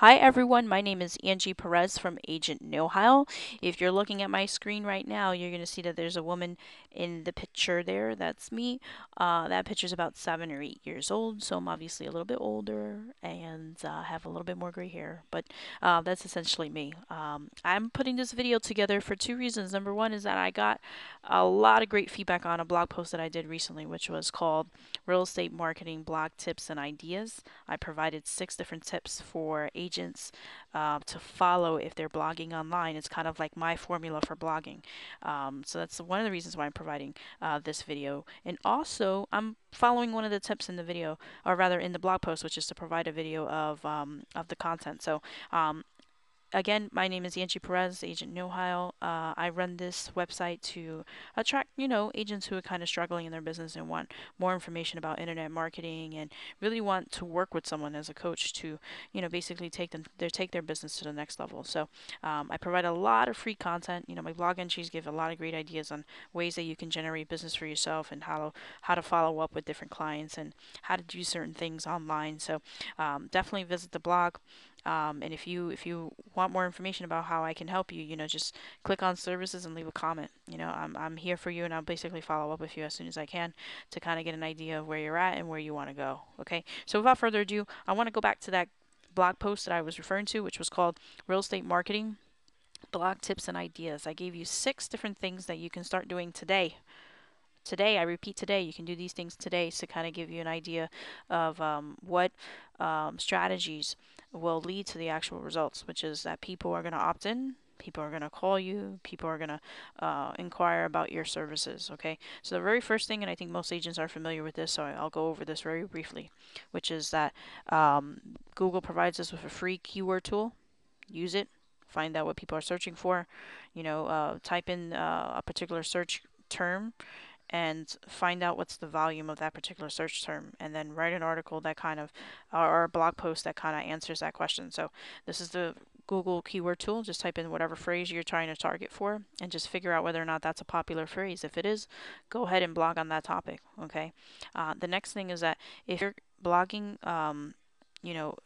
Hi everyone, my name is Angie Perez from Agent Know-How. If you're looking at my screen right now, you're going to see that there's a woman in the picture there. That's me. That picture's about 7 or 8 years old, so I'm obviously a little bit older and have a little bit more gray hair, but that's essentially me. I'm putting this video together for two reasons. Number one is that I got a lot of great feedback on a blog post that I did recently, which was called Real Estate Marketing Blog Tips and Ideas. I provided 6 different tips for agents to follow if they're blogging online. It's kind of like my formula for blogging. So that's one of the reasons why I'm providing this video. And also, I'm following one of the tips in the video, or rather in the blog post, which is to provide a video of the content. So again, my name is Angie Perez, Agent Know-How. I run this website to attract, agents who are kind of struggling in their business and want more information about internet marketing and really want to work with someone as a coach to, basically take their business to the next level. So I provide a lot of free content. My blog entries give a lot of great ideas on ways that you can generate business for yourself and how to follow up with different clients and how to do certain things online. So definitely visit the blog. And if you want more information about how I can help you, just click on services and leave a comment. I'm here for you, and I'll basically follow up with you as soon as I can to kind of get an idea of where you're at and where you want to go. Okay. So without further ado, I want to go back to that blog post that I was referring to, which was called Real Estate Marketing Blog Tips and Ideas. I gave you 6 different things that you can start doing today. Today, I repeat, today, you can do these things today to kind of give you an idea of what strategies will lead to the actual results, which is that people are going to opt in, people are going to call you, people are going to inquire about your services. Okay, so the very first thing, and I think most agents are familiar with this, so I'll go over this very briefly, which is that Google provides us with a free keyword tool. Use it, find out what people are searching for, type in a particular search term and find out what's the volume of that particular search term, and then write an article that kind of, or a blog post that kind of answers that question. So this is the Google keyword tool. Just type in whatever phrase you're trying to target for and just figure out whether or not that's a popular phrase. If it is, go ahead and blog on that topic. Okay. The next thing is that if you're blogging,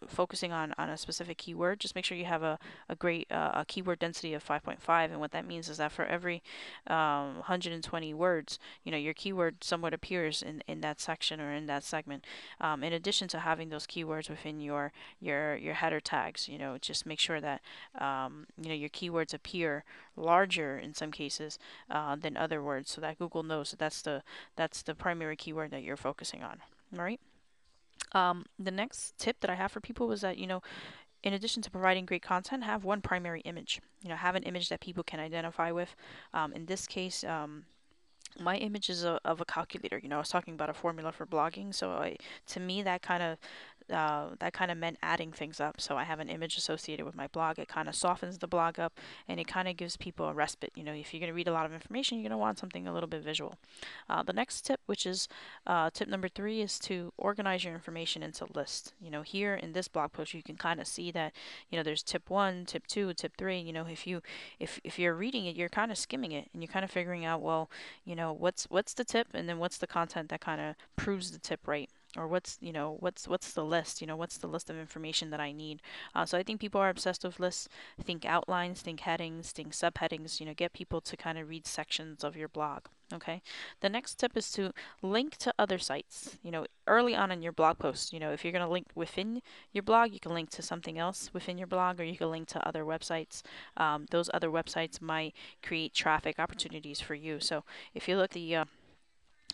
focusing on a specific keyword, just make sure you have a great a keyword density of 5.5. And what that means is that for every 120 words, your keyword somewhat appears in that section or in that segment. In addition to having those keywords within your header tags, just make sure that your keywords appear larger in some cases than other words, so that Google knows that that's the primary keyword that you're focusing on. All right. The next tip that I have for people is that, in addition to providing great content, have one primary image. Have an image that people can identify with. In this case, my image is of a calculator. I was talking about a formula for blogging, so to me that kind of meant adding things up. So I have an image associated with my blog. It kind of softens the blog up, and it kind of gives people a respite. If you're going to read a lot of information, you're going to want something a little bit visual. The next tip, which is tip number 3, is to organize your information into lists. Here in this blog post, you can kind of see that there's tip 1, tip 2, tip 3. If you're reading it, you're kind of skimming it, and you're kind of figuring out, well, what's the tip, and then what's the content that kind of proves the tip right, or what's the list, what's the list of information that I need. So I think people are obsessed with lists. Think outlines, think headings, think subheadings. Get people to kind of read sections of your blog. Okay. The next tip is to link to other sites. Early on in your blog post, if you're going to link within your blog, you can link to something else within your blog, or you can link to other websites. Those other websites might create traffic opportunities for you. So if you look at the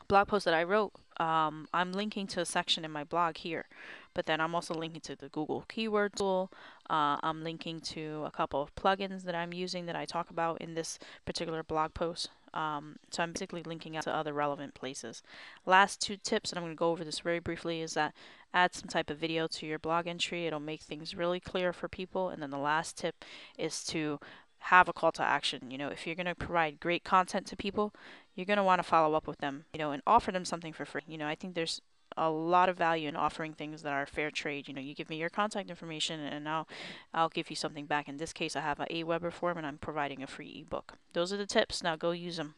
blog post that I wrote, I'm linking to a section in my blog here, but then I'm also linking to the Google keyword tool. I'm linking to a couple of plugins that I'm using that I talk about in this particular blog post. So I'm basically linking out to other relevant places. Last 2 tips, and I'm going to go over this very briefly, is that add some type of video to your blog entry. It'll make things really clear for people. And then the last tip is to have a call to action. If you're going to provide great content to people, you're going to want to follow up with them, and offer them something for free. I think there's a lot of value in offering things that are fair trade. You give me your contact information, and I'll give you something back. In this case, I have a Aweber form, and I'm providing a free ebook. Those are the tips. Now go use them.